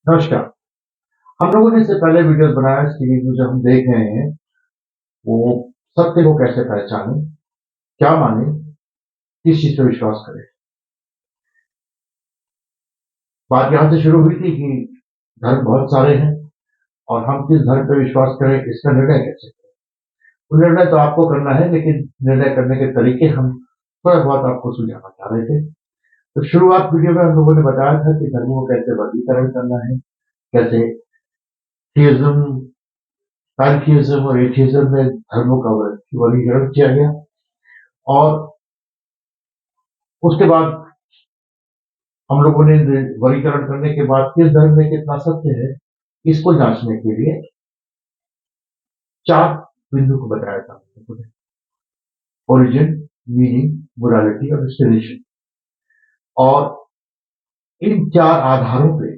नमस्कार। हम लोगों ने इससे पहले वीडियोस बनाया सीरीज में जो हम देख रहे हैं वो सत्य को कैसे पहचानें, क्या माने, किस चीज पर विश्वास करें। बात यहाँ से शुरू हुई थी कि धर्म बहुत सारे हैं और हम किस धर्म पर विश्वास करें इसका निर्णय कैसे करें। तो निर्णय तो आपको करना है, लेकिन निर्णय करने के तरीके हम थोड़ा बहुत आपको सुझाना चाह रहे थे। तो शुरुआत वीडियो में हम लोगों ने बताया था कि धर्मों को कैसे वर्गीकरण करना है, कैसे थियोज्म, पैंथेइज्म और एथियज्म में धर्मों का वर्गीकरण किया गया। और उसके बाद हम लोगों ने वर्गीकरण करने के बाद किस धर्म में कितना सत्य है इसको जांचने के लिए 4 बिंदु को बताया था। ओरिजिन, मीनिंग, मोरालिटी और डेस्टिनेशन। और इन 4 आधारों पे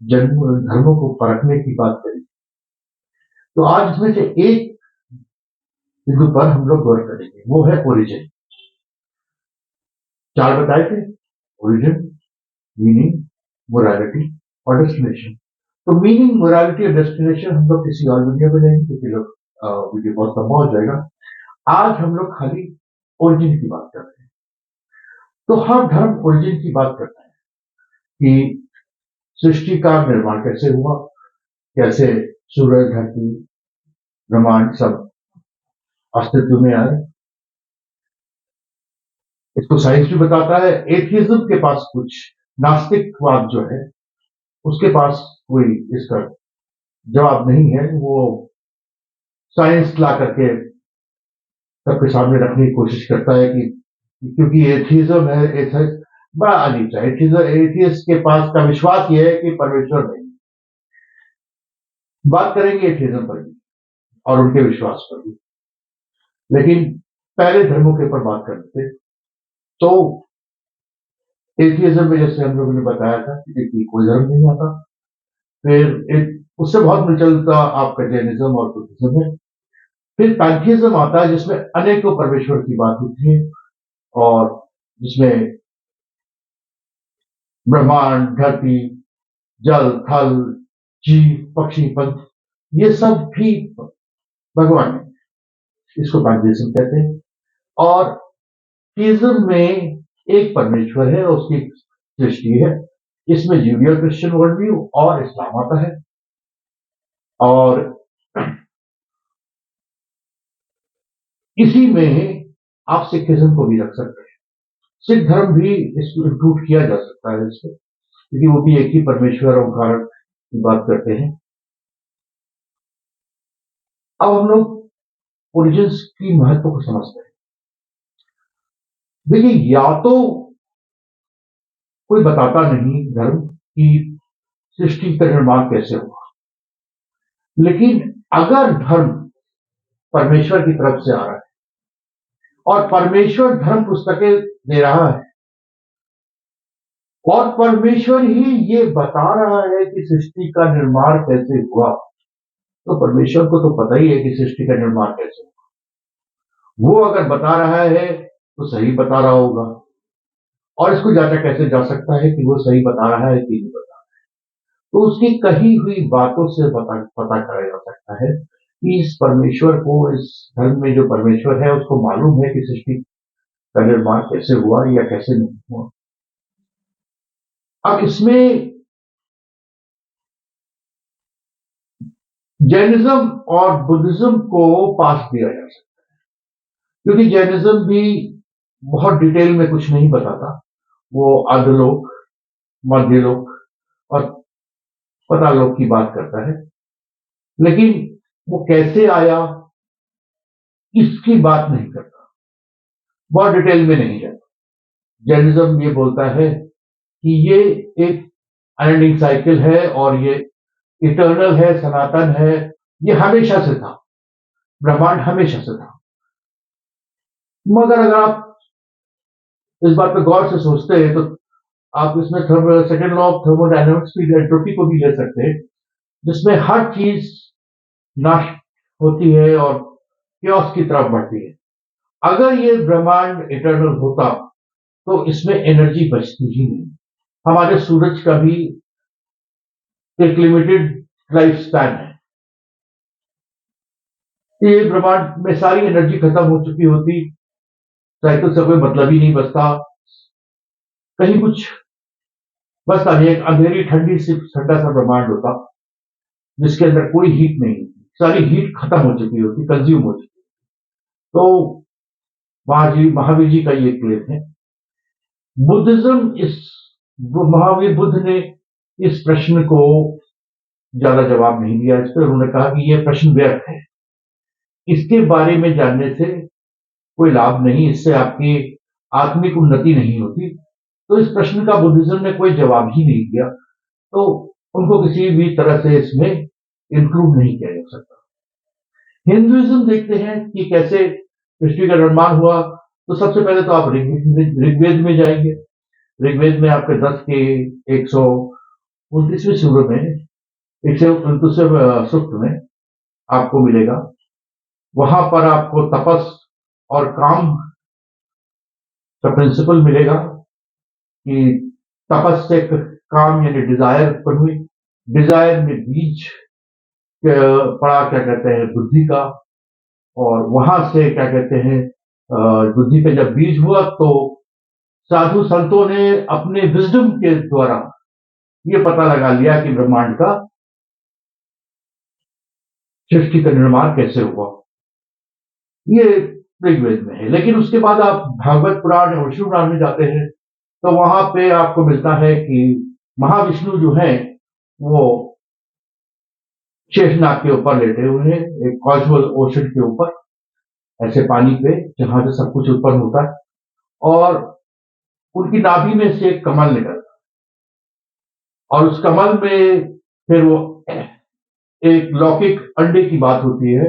जन्म धर्मों को परखने की बात करी। तो आज इसमें से एक बिंदु पर हम लोग गौर करेंगे, वो है ओरिजिन। 4 बताए थे, ओरिजिन, मीनिंग, मोरालिटी और डेस्टिनेशन। तो मीनिंग, मोरालिटी और डेस्टिनेशन हम लोग किसी और वीडियो में लेंगे क्योंकि लोग वीडियो बहुत लंबा हो जाएगा। आज हम लोग खाली ओरिजिन की बात करते हैं। तो हर धर्म ओरिजिन की बात करता है कि सृष्टि का निर्माण कैसे हुआ, कैसे सूरज, धरती, ब्रह्मांड सब अस्तित्व में आए। इसको साइंस भी बताता है। एथियज्म के पास कुछ, नास्तिकवाद जो है उसके पास कोई इसका जवाब नहीं है। वो साइंस ला करके सबके सामने रखने की कोशिश करता है कि क्योंकि एथिज्म है, बड़ा अजीब सा एथियस्ट के पास का विश्वास ये है कि परमेश्वर नहीं। बात करेंगे एथिज्म पर भी और उनके विश्वास पर भी, लेकिन पहले धर्मों के ऊपर बात करते थे। तो एथिज्म में जैसे हम लोगों ने बताया था कि कोई धर्म नहीं आता। फिर एक उससे बहुत मिलता आपका जैनिज्म और बुद्धिज्म है। फिर पैंथेइज्म आता है जिसमें अनेकों परमेश्वर की बात होती है और जिसमें ब्रह्मांड, धरती, जल, थल, जीव, पक्षी, पंख, ये सब भी भगवान है। इसको पैंथेइज्म कहते हैं। और थीइज्म में एक परमेश्वर है, उसकी सृष्टि है। इसमें जूडियो क्रिश्चियन वर्ल्ड व्यू और इस्लाम आता है। और इसी में आप सिखिज्म को भी रख सकते हैं। सिख धर्म भी इसको इंक्लूड किया जा सकता है इसमें, क्योंकि वो भी एक ही परमेश्वर ओंकार की बात करते हैं। अब हम लोग ओरिजिन्स की महत्व को समझते हैं। देखिए, या तो कोई बताता नहीं धर्म कि सृष्टि का निर्माण कैसे हुआ, लेकिन अगर धर्म परमेश्वर की तरफ से आ रहा है और परमेश्वर धर्म पुस्तकें दे रहा है और परमेश्वर ही ये बता रहा है कि सृष्टि का निर्माण कैसे हुआ, तो परमेश्वर को तो पता ही है कि सृष्टि का निर्माण कैसे हुआ। वो अगर बता रहा है तो सही बता रहा होगा। और इसको जांचा कैसे जा सकता है कि वो सही बता रहा है कि नहीं बता रहा है? तो उसकी कही हुई बातों से पता करा जा सकता है कि इस परमेश्वर को, इस धर्म में जो परमेश्वर है उसको मालूम है कि सृष्टि का निर्माण कैसे हुआ या कैसे नहीं हुआ। अब इसमें जैनिज्म और बुद्धिज्म को पास दिया जा सकता है, क्योंकि जैनिज्म भी बहुत डिटेल में कुछ नहीं बताता। वो अधलोक, मध्यलोक और पतालोक की बात करता है, लेकिन वो कैसे आया इसकी बात नहीं करता, बहुत डिटेल में नहीं जाता। जैनिज्म ये बोलता है कि ये एक अनएंडिंग साइकिल है और ये इटर्नल है, सनातन है, ये हमेशा से था, ब्रह्मांड हमेशा से था। मगर अगर आप इस बात पर गौर से सोचते हैं तो आप इसमें सेकेंड लॉ ऑफ थर्मोडायनेमिक्स की एंट्रोपी को भी ले सकते हैं, जिसमें हर चीज नाश होती है और क्योस की तरफ बढ़ती है। अगर ये ब्रह्मांड इटर्नल होता तो इसमें एनर्जी बचती ही नहीं। हमारे सूरज का भी एक लिमिटेड लाइफ स्पैन है। ये ब्रह्मांड में सारी एनर्जी खत्म हो चुकी होती, साइकिल से कोई मतलब ही नहीं बचता, कहीं कुछ बचता नहीं, एक अंधेरी ठंडी सी ठंडा सा ब्रह्मांड होता जिसके अंदर कोई हीट नहीं होती, सारी हीट खत्म हो चुकी होती, कंज्यूम हो चुकी। तो महावीर जी का ये क्लेम है। बुद्धिज्म इस महावीर बुद्ध ने इस प्रश्न को ज्यादा जवाब नहीं दिया इस पर, उन्होंने कहा कि यह प्रश्न व्यर्थ है, इसके बारे में जानने से कोई लाभ नहीं, इससे आपकी आत्मिक उन्नति नहीं होती। तो इस प्रश्न का बुद्धिज्म ने कोई जवाब ही नहीं दिया, तो उनको किसी भी तरह से इसमें इंक्लूड नहीं किया जा सकता। हिंदुइज्म देखते हैं कि कैसे सृष्टि का निर्माण हुआ। तो सबसे पहले तो आप ऋग्वेद में जाएंगे। ऋग्वेद में आपके 10 के 129वें सूत्र में 129वें सूक्त में आपको मिलेगा। वहां पर आपको तपस और काम का प्रिंसिपल मिलेगा कि तपस से काम यानी डिजायर उत्पन्न हुई, डिजायर में बीज पड़ा क्या कहते हैं बुद्धि का, और वहां से क्या कहते हैं बुद्धि पे जब बीज हुआ तो साधु संतों ने अपने विजडम के द्वारा ये पता लगा लिया कि ब्रह्मांड का सृष्टि का निर्माण कैसे हुआ। ये ऋग्वेद में है। लेकिन उसके बाद आप भागवत पुराण और विष्णु पुराण में जाते हैं तो वहां पे आपको मिलता है कि महाविष्णु जो है वो शेषनाग के ऊपर लेटे हुए हैं, एक कॉस्मल ओशन के ऊपर, ऐसे पानी पे जहां से सब कुछ उत्पन्न होता है, और उनकी नाभि में से एक कमल निकलता है, और उस कमल में फिर वो एक लौकिक अंडे की बात होती है,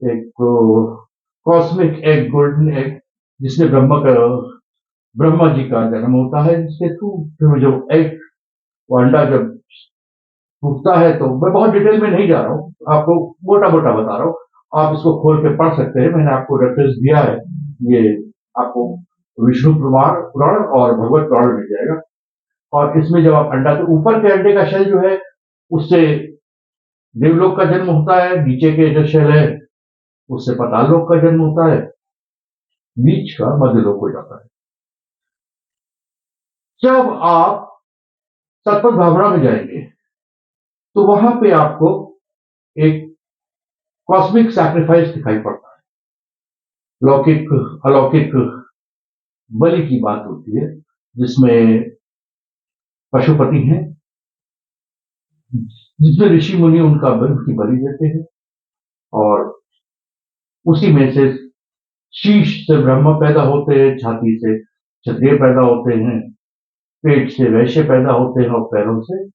एक कॉस्मिक एग, गोल्डन एग, जिसमें ब्रह्मा जी का जन्म होता है जिसके थ्रू। फिर जो एग वो अंडा जब टूटता है, तो मैं बहुत डिटेल में नहीं जा रहा हूँ, आपको मोटा मोटा बता रहा हूँ, आप इसको खोल के पढ़ सकते हैं, मैंने आपको रेफरेंस दिया है, ये आपको विष्णु पुराण और भगवत पुराण मिल जाएगा। और इसमें जब आप अंडा, तो ऊपर के अंडे का शेल जो है उससे देवलोक का जन्म होता है, नीचे के जो शेल है उससे पाताल लोक का जन्म होता है, बीच का मध्यलोक हो जाता है। जब आप सतपथ भावना में जाएंगे तो वहां पे आपको एक कॉस्मिक सैक्रिफाइस दिखाई पड़ता है, लौकिक अलौकिक बलि की बात होती है, जिसमें पशुपति हैं, जिसमें ऋषि मुनि उनकी बलि देते हैं, और उसी में से शीश से ब्रह्मा पैदा होते हैं, छाती से क्षत्रिय पैदा होते हैं, पेट से वैश्य पैदा होते हैं, और पैरों से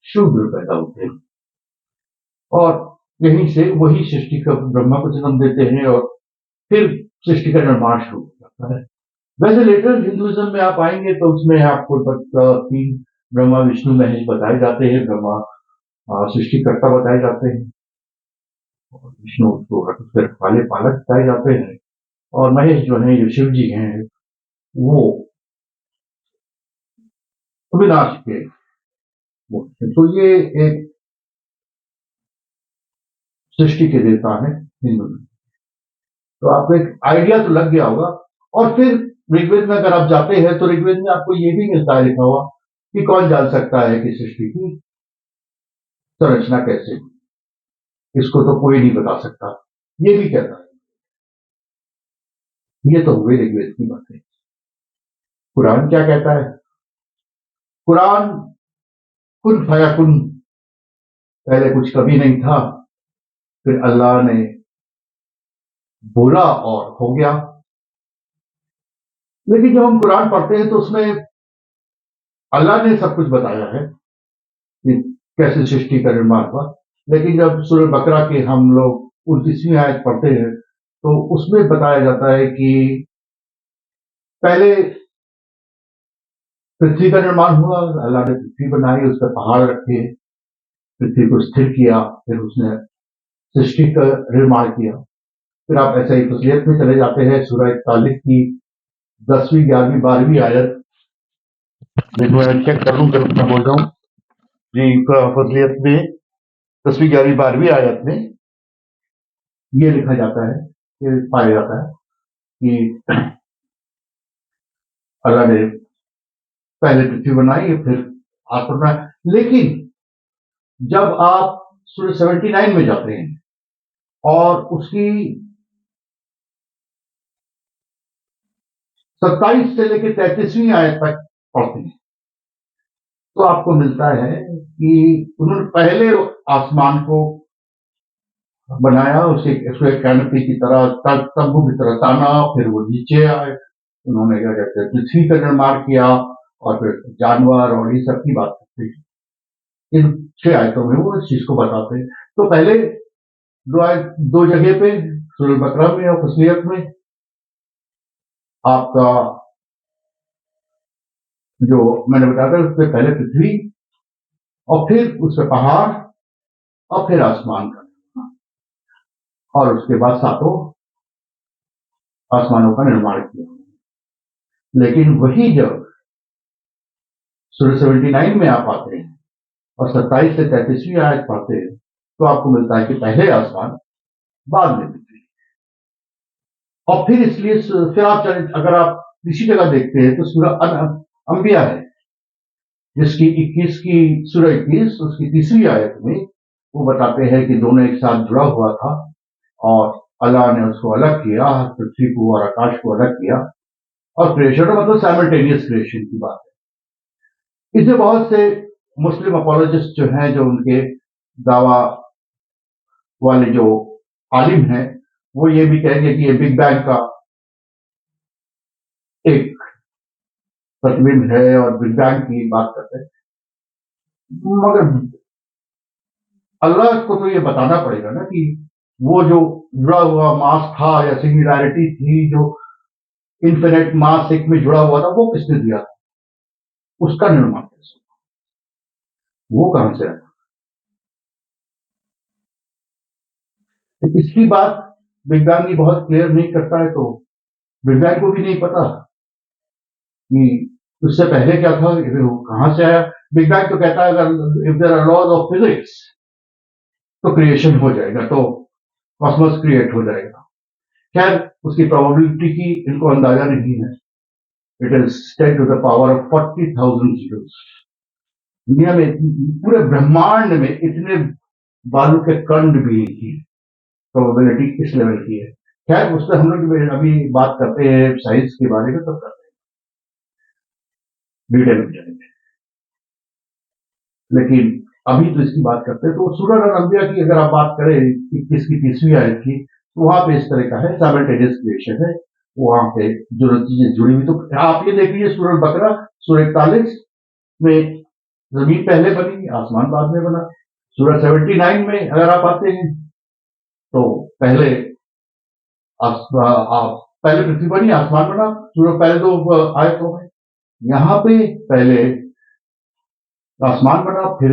शूद्र पैदा होते हैं, और यहीं से वही सृष्टि का ब्रह्मा को जन्म देते हैं, और फिर सृष्टि का निर्माण शुरू हो जाता है। वैसे लेटर हिंदुइज्म में आप आएंगे तो उसमें आपको 3 ब्रह्मा विष्णु महेश बताए जाते हैं, ब्रह्मा सृष्टिकर्ता बताए जाते हैं, और विष्णु उसको फिर पाले पालक बताए जाते हैं, और महेश जो है, जो शिव जी हैं, वो विनाश के। तो ये एक सृष्टि के देवता है हिंदू में। तो आपको एक आइडिया तो लग गया होगा। और फिर ऋग्वेद में अगर आप जाते हैं तो ऋग्वेद में आपको ये भी मिलता है लिखा हुआ कि कौन जान सकता है कि सृष्टि की संरचना कैसे, इसको तो कोई नहीं बता सकता, ये भी कहता है। ये तो हुए ऋग्वेद की बातें। कुरान क्या कहता है? कुरान कुन फयाकुन, पहले कुछ कभी नहीं था, फिर अल्लाह ने बोला और हो गया। लेकिन जब हम कुरान पढ़ते हैं तो उसमें अल्लाह ने सब कुछ बताया है कि कैसे सृष्टि का निर्माण हुआ। लेकिन जब सूरह बकरा के हम लोग 29वीं आयत पढ़ते हैं तो उसमें बताया जाता है कि पहले पृथ्वी का निर्माण हुआ, अल्लाह ने पृथ्वी बनाई, उस पर पहाड़ रखे, पृथ्वी को स्थिर किया, फिर उसने सृष्टि का निर्माण किया। फिर आप ऐसा ही फसलियत में चले जाते हैं, सूरह 41 की 10वीं 11वीं 12वीं आयत, देखो मैं चेक कर लूं, मैं बोल रहा हूं। जी, फजलियत में 10वीं 11वीं 12वीं आयत में ये लिखा जाता है, ये पाया जाता है कि अल्लाह ने पहले पृथ्वी बनाई फिर आसमान बनाया। लेकिन जब आप सूरह 79 में जाते हैं और उसकी 27 से लेकर 33वीं आयत तक पढ़ते हैं तो आपको मिलता है कि उन्होंने पहले आसमान को बनाया, उसे उसको एक कैनपी की तरह तंबू की तरह ताना, फिर वो नीचे आए, उन्होंने क्या कहते हैं पृथ्वी का निर्माण किया और फिर जानवर और ये सब की बात करते हैं। इन 6 आयतों में वो इस चीज को बताते हैं। तो पहले दो जगह पे सूरह बकरा में और फसलियत में आपका जो मैंने बताया था उससे पहले पृथ्वी और फिर उससे पहाड़ और फिर आसमान का और उसके बाद सातों आसमानों का निर्माण किया। लेकिन वही जब सूरह 79 में आप आते हैं और 27 से 33वीं आयत पढ़ते हैं तो आपको मिलता है कि पहले आसमान बाद में पृथ्वी। और फिर इसलिए फिर आप अगर आप इसी जगह देखते हैं तो सूरह अंबिया है जिसकी 21 की सूरह 21 उसकी तीसरी आयत में वो बताते हैं कि दोनों एक साथ जुड़ा हुआ था और अल्लाह ने उसको अलग किया, पृथ्वी को और आकाश को अलग किया और क्रिएशन मतलब साइमल्टेनियस क्रिएशन की बात है। इससे बहुत से मुस्लिम अपोलोजिस्ट जो हैं, जो उनके दावा वाले जो आलिम हैं, वो ये भी कहेंगे कि ये बिग बैंग का एक प्रतिबिंब है और बिग बैंग की बात करते हैं। मगर अल्लाह को तो ये बताना पड़ेगा ना कि वो जो जुड़ा हुआ मास था या सिंगुलैरिटी थी जो इन्फिनिट मास एक में जुड़ा हुआ था, वो किसने दिया था, उसका निर्माण कैसे, वो कहां से आया। तो इसकी बात बिग बैंग की बहुत क्लियर नहीं करता है, तो बिग बैंग को भी नहीं पता कि उससे पहले क्या था, कहां से आया। बिग बैंग तो कहता है अगर if there are laws of physics तो क्रिएशन हो जाएगा, तो कॉस्मोस क्रिएट हो जाएगा। खैर उसकी प्रोबेबिलिटी की इनको अंदाजा नहीं है। It is 10 to the power of 40,000 zeros. दुनिया में पूरे ब्रह्मांड में इतने बालू के कण भी की प्रोबेबिलिटी किस लेवल की है। खैर उस पर हम लोग अभी बात करते हैं साइंस के बारे में, तब करते हैं डिटेल में जाएंगे। लेकिन अभी तो इसकी बात करते हैं। तो सूरह अल-अंबिया की अगर आप बात करें 21 की 30वीं आयत की, तो वहां पे इस तरह का है, साइमल्टेनियस क्रिएशन है, वहां पे जो चीजें जुड़ी हुई। तो आप ये देख लीजिए सूरह बकरा सूरह 41 में जमीन पहले बनी, आसमान बाद में बना। सूरह 79 में अगर आप आते हैं तो पहले पहले पृथ्वी बनी, आसमान बना। सूरह पहले दो आयतों में यहाँ पे पहले आसमान बना, फिर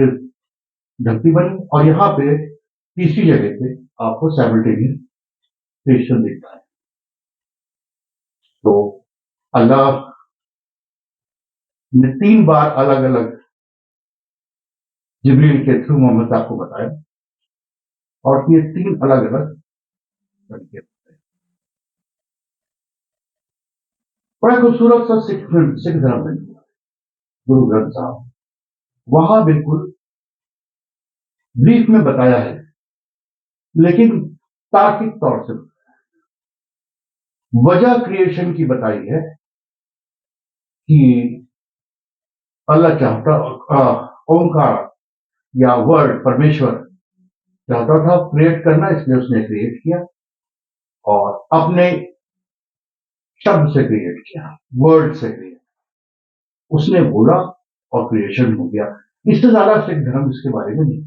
धरती बनी, और यहाँ पे तीसरी जगह पे आपको साइमल्टेनियस क्रिएशन दिखता है। तो अल्लाह ने 3 बार अलग अलग जिब्रील के थ्रू मोहम्मद साहब को बताया और ये 3 अलग अलग तरीके होते हैं। बड़ा खूबसूरत सा सिख धर्म में गुरु ग्रंथ साहब वहां बिल्कुल ब्रीफ में बताया है, लेकिन तार्किक तौर से वजह क्रिएशन की बताई है कि अल्लाह चाहता, ओंकार या वर्ड परमेश्वर चाहता था क्रिएट करना, इसलिए उसने क्रिएट किया और अपने शब्द से क्रिएट किया, वर्ड से क्रिएट, उसने बोला और क्रिएशन हो गया। इससे ज्यादा सिख धर्म इसके बारे में नहीं।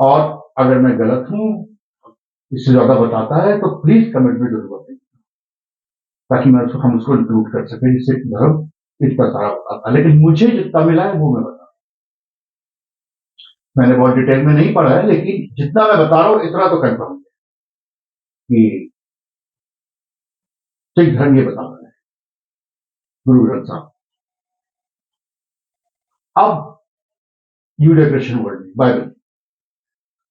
और अगर मैं गलत हूं, इससे ज्यादा बताता है तो प्लीज कमेंट में जरूर बताइए, ताकि मैं हम उसको इंक्लूड कर सके। सिख धर्म इतना सारा बताता है, लेकिन मुझे जितना मिला है वो मैं बता, मैंने बहुत डिटेल में नहीं पढ़ा है, लेकिन जितना मैं बता रहा हूं इतना तो कंफर्म है कि सिख धर्म ये बताता है, गुरु ग्रंथ साहब। अब यूडो क्रिश्चियन वर्ल्ड में बाइबल,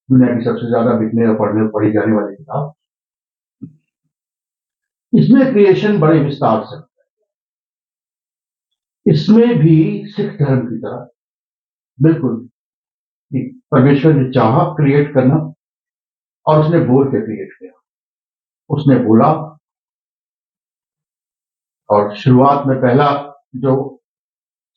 दुनिया की सबसे ज्यादा बिकने और पढ़ी जाने वाली किताब। इसमें क्रिएशन बड़े विस्तार से, इसमें भी सिख धर्म की तरह बिल्कुल कि परमेश्वर ने चाहा क्रिएट करना और उसने बोल के क्रिएट किया। उसने बोला, और शुरुआत में पहला जो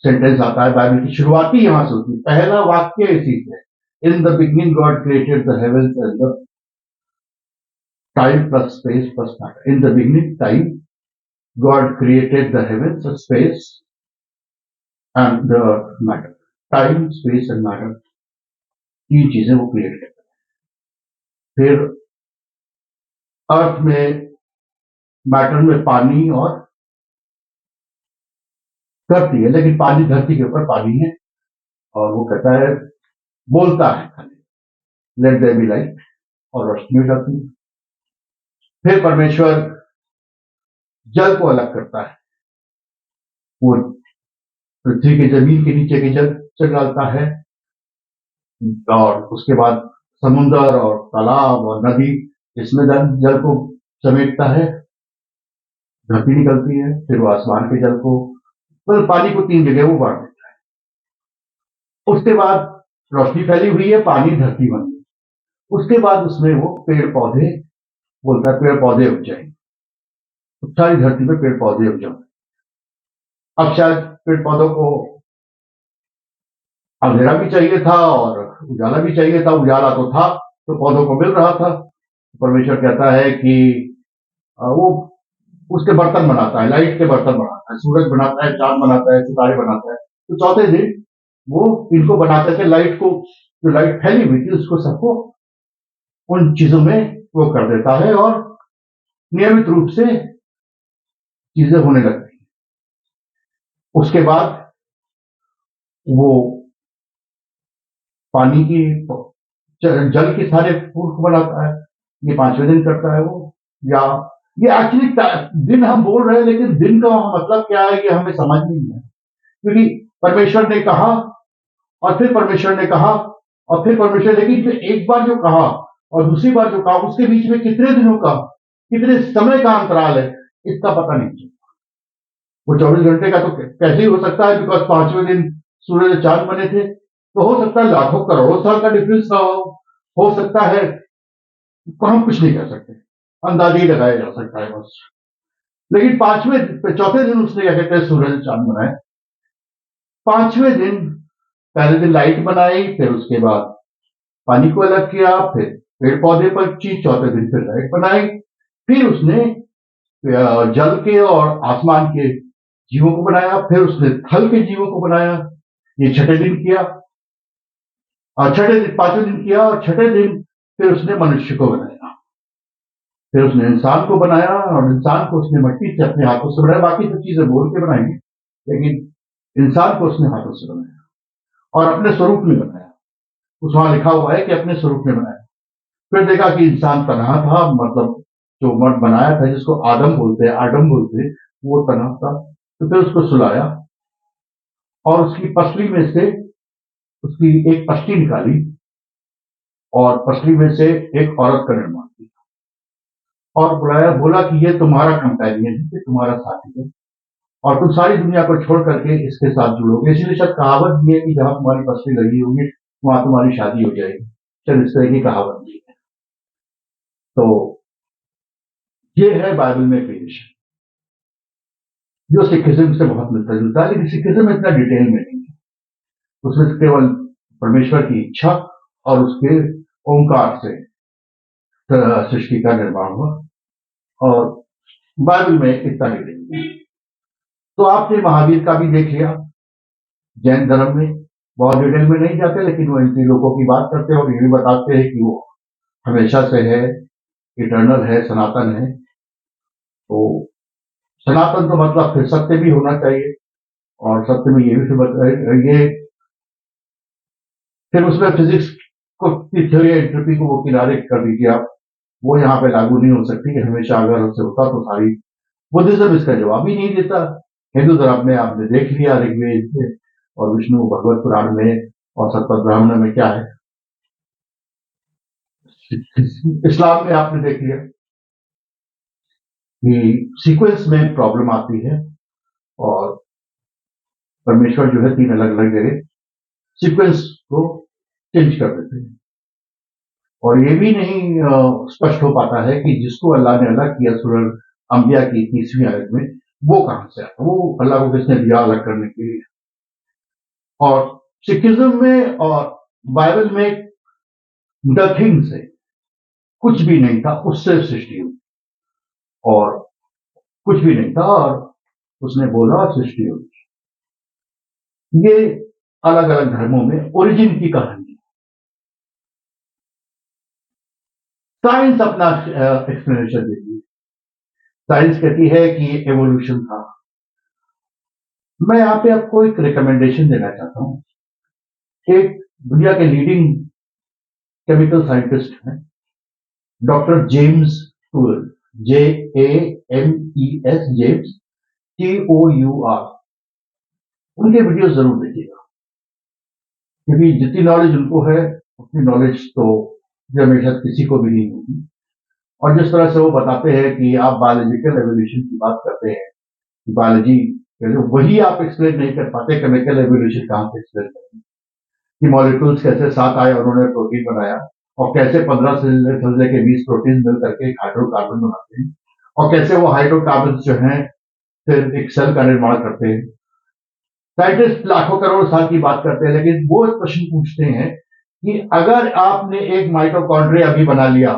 सेंटेंस आता है बाइबल की शुरुआत ही यहां से होती है, पहला वाक्य इसी से, in the beginning God created the heavens and the time plus space plus matter. In the beginning time God created the heavens, space and the matter. Time, space and matter, तीन चीजें वो क्रिएट करते हैं। फिर अर्थ में, matter में पानी और धरती है, लेकिन पानी धरती के ऊपर पानी है, और वो कहता है, बोलता है खाली, लेट देयर बी लाइट, और रोशनी हो जाती है। फिर परमेश्वर जल को अलग करता है, वो पृथ्वी के जमीन के नीचे के जल डालता है, और उसके बाद समुद्र और तालाब और नदी, इसमें जल को समेटता है, धरती निकलती है। फिर वो आसमान के जल को, मतलब पानी को तीन जगह वो बांट देता है। उसके बाद रोशनी फैली हुई है, पानी धरती बन गई। उसके बाद उसमें वो पेड़ पौधे, बोलता है पेड़ पौधे उग जाएंगे, सारी धरती में पेड़ पौधे उग जाएंगे। अब शायद पेड़ पौधों को अंधेरा भी चाहिए था और उजाला भी चाहिए था, उजाला तो था तो पौधों को मिल रहा था। परमेश्वर कहता है कि वो उसके बर्तन बनाता है, लाइट के बर्तन बनाता है, सूरज बनाता है, चांद बनाता है, सितारे बनाता है। तो चौथे दिन वो इनको बनाते थे, लाइट को, जो लाइट फैली हुई थी उसको सबको उन चीजों में वो कर देता है, और नियमित रूप से चीजें होने लगती हैं। उसके बाद वो पानी की, जल के सारे फूल को बनाता है। ये पांचवें दिन करता है वो, या ये एक्चुअली दिन हम बोल रहे हैं, लेकिन दिन का मतलब क्या है ये हमें समझ नहीं है, क्योंकि परमेश्वर ने कहा और फिर परमेश्वर ने कहा और फिर परमेश्वर, लेकिन एक बार जो कहा और दूसरी बार जो कहा, उसके बीच में कितने दिनों का, कितने समय का अंतराल है, इसका पता नहीं चलता। वो 24 घंटे का तो कैसे ही हो सकता है, बिकॉज पांचवें दिन सूरज और चांद बने थे, तो हो सकता है लाखों करोड़ों साल का डिफरेंस ना हो सकता है, तो हम कुछ नहीं कह सकते, अंदाजा ही लगाया जा सकता है बस। लेकिन चौथे दिन उसने क्या कहते हैं सूरज चांद बनाए। पांचवें दिन, पहले दिन लाइट बनाई, फिर उसके बाद पानी को अलग किया, फिर पेड़ पौधे पक्षी, चौथे दिन फिर लाइट बनाई, फिर उसने जल के और आसमान के जीवों को बनाया, फिर उसने थल के जीवों को बनाया। ये छठे दिन किया, और छठे दिन, पांचवें दिन किया, और छठे दिन फिर उसने मनुष्य को बनाया। फिर उसने इंसान को बनाया, और इंसान को उसने मिट्टी से अपने हाथों से बनाया। बाकी सब चीजें बोल के बनाएंगे, लेकिन इंसान को उसने हाथों से बनाया और अपने स्वरूप में बनाया। उस वहां लिखा हुआ है कि अपने स्वरूप में बनाया। फिर देखा कि इंसान तनहा था, मतलब जो मर्द बनाया था, जिसको आदम बोलते हैं, आदम बोलते हैं, वो तनहा था। तो फिर उसको सुलाया और उसकी पसली में से उसकी एक पसली निकाली, और पसली में से एक औरत का निर्माण किया, और बुलाया, बोला कि ये तुम्हारा कंपेनियन है, ये तुम्हारा साथी है, और तुम सारी दुनिया को छोड़ करके इसके साथ जुड़ोगे। इसीलिए शायद कहावत भी है कि जहां तुम्हारी पसली लगी होगी वहां तुम्हारी शादी हो जाएगी। चल, इस तरह की कहावत भी है। तो ये है बाइबल में क्रिएशन, जो सिखिज्म से बहुत मिलता जुलता है, लेकिन सिखिज्म इतना डिटेल में नहीं है। उसमें केवल परमेश्वर की इच्छा और उसके ओंकार से सृष्टि का निर्माण हुआ, और बाइबल में इतना डिटेल नहीं। तो आपने महावीर का भी देख लिया। जैन धर्म में बहुत डिटेल में नहीं जाते, लेकिन वो इन लोगों की बात करते हैं और ये भी बताते हैं कि वो हमेशा से है, इटर्नल है, सनातन है। तो सनातन तो मतलब फिर सत्य भी होना चाहिए, और सत्य में ये भी ये फिर उसमें फिजिक्स को की थ्योरी एंट्रोपी को वो किनारे कर दीजिए आप, वो यहाँ पे लागू नहीं हो सकती कि हमेशा अगर उससे होता तो सारी। बुद्धिज्म इसका जवाब ही नहीं देता। हिंदू धर्म में आपने देख लिया, ऋग्वेद में और विष्णु भगवत पुराण में और सतपथ ब्राह्मण में क्या है। इस्लाम में आपने देख लिया कि सीक्वेंस में प्रॉब्लम आती है और परमेश्वर जो है 3 अलग अलग जगह सीक्वेंस को चेंज कर देते हैं और ये भी नहीं स्पष्ट हो पाता है कि जिसको अल्लाह ने अलग किया सूरह अंबिया की 30वीं आयत में, वो कहां से आया, वो अल्लाह को किसने दिया अलग करने के लिए। और सिखिज्म में और बाइबल में द थिंग से कुछ भी नहीं था, उससे सृष्टि हुई और कुछ भी नहीं था और उसने बोला और सृष्टि हुई। ये अलग अलग धर्मों में ओरिजिन की कहानी है। साइंस अपना एक्सप्लेनेशन देती है। साइंस कहती है कि ये एवोल्यूशन था। मैं यहां पे आपको एक रिकमेंडेशन देना चाहता हूं। एक दुनिया के लीडिंग केमिकल साइंटिस्ट हैं, doctor James tour, JAMES, James TOUR। उनके वीडियो जरूर देखिएगा क्योंकि जितनी नॉलेज उनको है उतनी नॉलेज तो हमेशा किसी को भी नहीं होगी। और जिस तरह से वो बताते हैं कि आप बायोलॉजिकल एवोल्यूशन की बात करते हैं, बायोलॉजी वही आप एक्सप्लेन नहीं कर पाते, केमिकल एवोल्यूशन कहां से एक्सप्लेन करें कि मॉलिक्यूल्स कैसे साथ आए और उन्होंने प्रोटीन बनाया और कैसे 15 से लेकर 20 प्रोटीन मिल करके एक हाइड्रोकार्बन बनाते हैं और कैसे वो हाइड्रोकार्बन जो है फिर एक सेल का निर्माण करते हैं। साइंटिस्ट लाखों करोड़ साल की बात करते हैं, लेकिन वो एक प्रश्न पूछते हैं कि अगर आपने एक माइटोकॉन्ड्रिया अभी बना लिया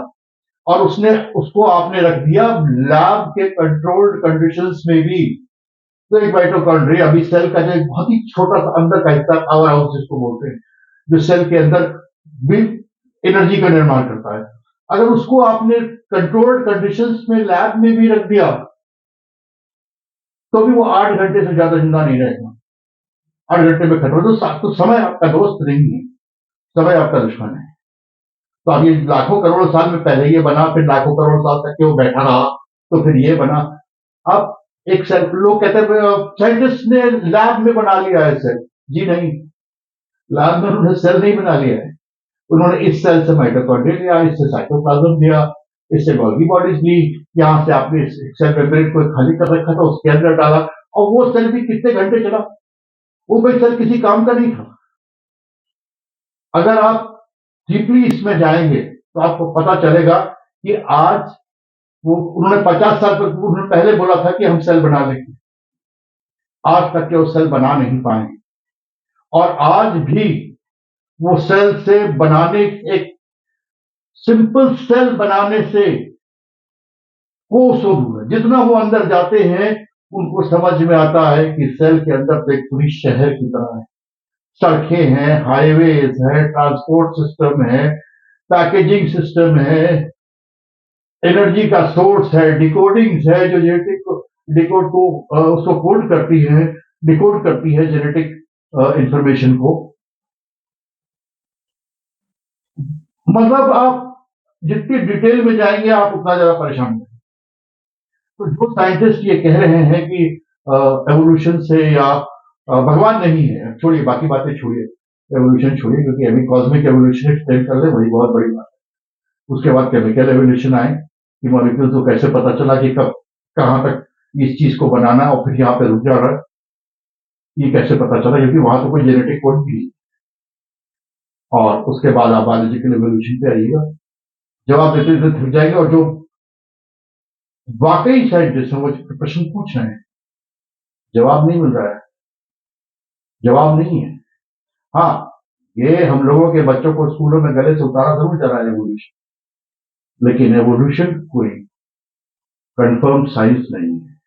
और उसने उसको आपने रख दिया लैब के कंट्रोल्ड कंडीशंस में भी, तो एक माइटोकॉन्ड्रिया अभी सेल का जो एक बहुत ही छोटा सा अंदर का हिस्सा पावर हाउस जिसको बोलते हैं, जो सेल के अंदर भी एनर्जी का निर्माण करता है, अगर उसको आपने कंट्रोल्ड कंडीशंस में लैब में भी रख दिया तो भी वो 8 घंटे से ज्यादा जिंदा नहीं रहेगा। 8 घंटे में खत्म। तो समय आपका दोस्त नहीं है, समय आपका दुश्मन है। तो अब ये लाखों करोड़ों साल में पहले ये बना, फिर लाखों करोड़ साल तक के वो बैठा रहा, तो फिर ये बना। अब एक सेल, लोग कहते हैं साइंटिस्ट ने लैब में बना लिया है सेल। जी नहीं, लैब में उन्होंने सेल नहीं बना लिया है। उन्होंने इस सेल से माइटोकॉन्ड्रिया लिया, इससे साइटोप्लाज्म दिया, इससे गोल्गी बॉडीज ली, यहां से आपने सेल मेम्ब्रेन को खाली कर रखा था, उसके अंदर डाला और वो सेल भी कितने घंटे चला। वो कोई सेल किसी काम का नहीं था। अगर आप डीपली इसमें जाएंगे तो आपको पता चलेगा कि आज वो उन्होंने 50 साल पर उन्होंने पहले बोला था कि हम सेल बना लेंगे, आज तक के वो सेल बना नहीं पाए और आज भी वो सेल से बनाने, एक सिंपल सेल बनाने से कोसों दूर है। जितना वो अंदर जाते हैं उनको समझ में आता है कि सेल के अंदर तो एक पूरी शहर की तरह है, सड़कें हैं, हाईवेज है, ट्रांसपोर्ट सिस्टम है, पैकेजिंग सिस्टम है, एनर्जी का सोर्स है, डिकोडिंग्स है जो जेनेटिक डिकोड को उसको कोड करती है, डिकोड करती है जेनेटिक इंफॉर्मेशन को। मतलब आप जितनी डिटेल में जाएंगे आप उतना ज्यादा परेशान होंगे। तो जो साइंटिस्ट ये कह रहे हैं कि एवोल्यूशन से या भगवान नहीं है, छोड़िए बाकी बातें, छोड़िए एवोल्यूशन छोड़िए, क्योंकि अभी कॉस्मिक एवोल्यूशन एक्सप्लेन कर ले वही बहुत बड़ी बात है। उसके बाद केमिकल एवोल्यूशन आए कि मॉलिक्यूल्स को कैसे पता चला कि कब कहां तक इस चीज को बनाना और फिर यहाँ पे रुक जा रहा है, ये कैसे पता चला, क्योंकि वहां तो कोई जेनेटिक कोड भी नहीं। और उसके बाद आप बायोलॉजिकल एवोल्यूशन पे आइएगा, जवाब देते देते थक जाएंगे। और जो वाकई साइंटिस्ट हैं वो प्रश्न पूछ रहे हैं, जवाब नहीं मिल रहा है, जवाब नहीं है। हाँ, ये हम लोगों के बच्चों को स्कूलों में गले से उतारा जरूर जा रहा है एवोल्यूशन, लेकिन एवोल्यूशन कोई कंफर्म साइंस नहीं है।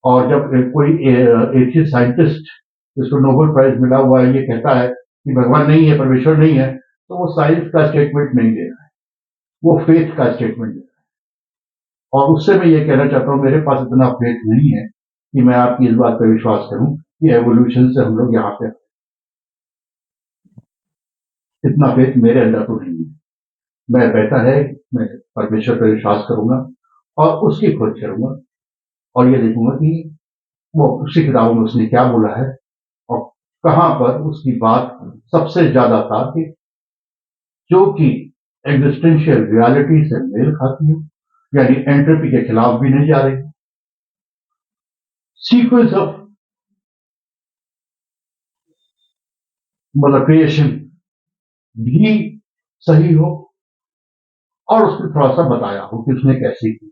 और जब कोई एथियस्ट साइंटिस्ट जिसको नोबेल प्राइज मिला हुआ है ये कहता है कि भगवान नहीं है, परमेश्वर नहीं है, तो वो साइंस का स्टेटमेंट नहीं दे रहा है, वो फेथ का स्टेटमेंट दे रहा है। और उससे मैं ये कहना चाहता हूं, मेरे पास इतना फेथ नहीं है कि मैं आपकी इस बात पर विश्वास करूं कि एवोल्यूशन से हम लोग यहाँ पे, इतना फेथ मेरे अंदर तो नहीं है। मैं बेहतर है, मैं परमेश्वर पर विश्वास करूंगा और उसकी खोज करूंगा और ये देखूंगा कि वो उसकी किताबों में उसने क्या बोला है और कहां पर उसकी बात सबसे ज्यादा तार्किक, जो कि एग्जिस्टेंशियल रियलिटी से मेल खाती हो, यानी एंट्रोपी के खिलाफ भी नहीं जा रही, सीक्वेंस ऑफ मतलब क्रिएशन भी सही हो, और उसने थोड़ा सा बताया हो कि उसने कैसे की,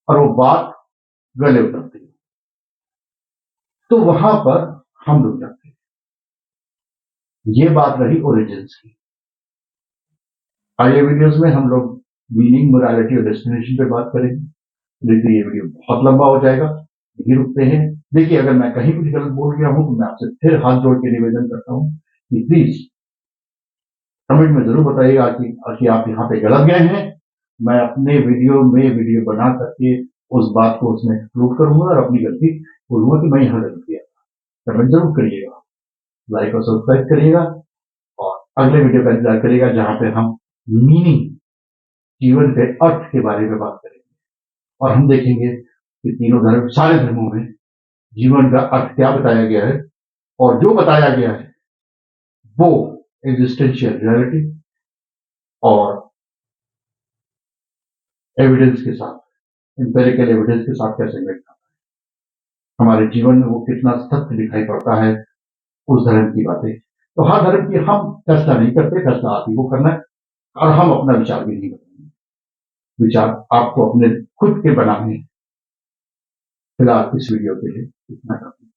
और वो बात गले उतरती है, तो वहां पर हम रुक जाते हैं। ये बात रही ओरिजिन्स की। आगे वीडियोस में हम लोग मीनिंग, मोरालिटी और डेस्टिनेशन पे बात करेंगे, लेकिन ये वीडियो बहुत लंबा हो जाएगा, यही रुकते हैं। देखिए, अगर मैं कहीं कुछ गलत बोल गया हूं तो मैं आपसे फिर हाथ जोड़ के निवेदन करता हूं कि प्लीज कमेंट में जरूर बताइएगा कि आप यहाँ पे गलत गए हैं। मैं अपने वीडियो में वीडियो बना करके उस बात को उसमें एक्सक्लूड करूंगा और अपनी गलती बोलूंगा कि मैं यहाँ गलत किया। कमेंट जरूर करिएगा, लाइक और सब्सक्राइब करिएगा, और अगले वीडियो का इंतजार करिएगा जहां पे हम मीनिंग, जीवन के अर्थ के बारे में बात करेंगे, और हम देखेंगे कि तीनों धर्म, सारे धर्मों में जीवन का अर्थ क्या बताया गया है, और जो बताया गया है वो एग्जिस्टेंशियल रियलिटी और एविडेंस के साथ, एम्पेरिकल एविडेंस के साथ कैसे मेल खाता है, हमारे जीवन में वो कितना सत्य दिखाई पड़ता है उस धर्म की बातें। तो हर धर्म की हम फैसला नहीं करते, फैसला आप ही को करना है, और हम अपना विचार भी नहीं बताएंगे, विचार आपको अपने खुद के बनाने। फिलहाल इस वीडियो के लिए इतना काफी।